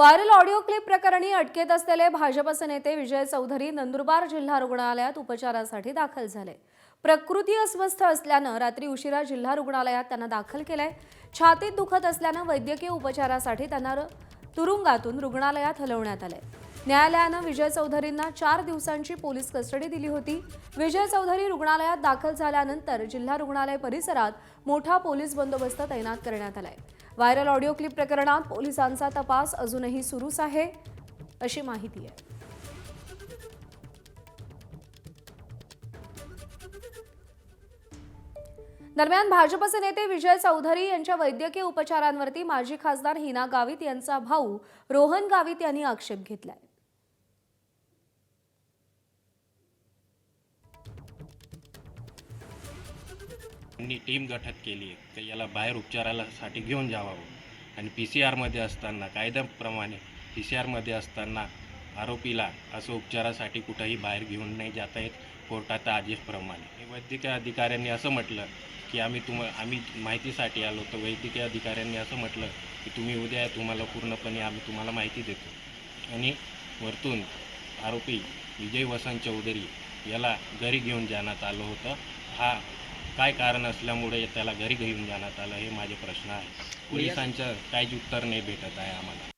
Viral audio clip प्रकरणी अटकेत असलेले भाजपचे नेते विजय चौधरी नंदुरबार जिल्हा रुग्णालयात उपचारासाठी दाखल झाले। प्रकृती अस्वस्थ असल्याने रात्री उशिरा जिल्हा रुग्णालयात त्यांना दाखल केले। छातीत दुखत असल्याने वैद्यकीय उपचारासाठी त्यांना तुरुंगातून रुग्णालयात हलवण्यात आले। न्यायालयाने विजय चौधरींना 4 दिवसांची पोलीस कस्टडी दिली होती। विजय चौधरी रुग्णालयात दाखल झाल्यानंतर जिल्हा रुग्णालय परिसरात मोठा पोलीस बंदोबस्त तैनात करण्यात आलाय। व्हायरल ऑडिओ क्लिप प्रकरणात पोलिसांचा तपास अजूनही सुरूच आहे अशी माहिती आहे। दरम्यान भाजपचे नेते विजय चौधरी यांच्या वैद्यकीय उपचारांवरती माजी खासदार हिना गावित यांचा भाऊ रोहन गावित यांनी आक्षेप घेतलाय। टीम गठीत केली की याला बाहेर उपचारासाठी घेऊन जावावं आणि PCR मध्ये असताना कायद्याप्रमाणे PCR मध्ये असताना आरोपीला असं उपचारासाठी कुठेही बाहेर घेऊन नाही जाता येत कोर्टाच्या आदेशाप्रमाणे। वैद्यकीय अधिकाऱ्यांनी असं म्हटलं की आम्ही माहितीसाठी आलो, तर वैद्यकीय अधिकाऱ्यांनी असं म्हटलं की तुम्ही उद्या तुम्हाला पूर्णपणे आम्ही तुम्हाला माहिती देतो आणि वरतून आरोपी विजय वसंत चौधरी याला घरी घेऊन जाण्यात आलं होतं। हा काय कारण असल्यामुळे त्याला घरी घेऊन जाण्यात आलं हे माझे प्रश्न आहे। पोलिसांचं काहीच उत्तर नाही भेटत आहे आम्हाला।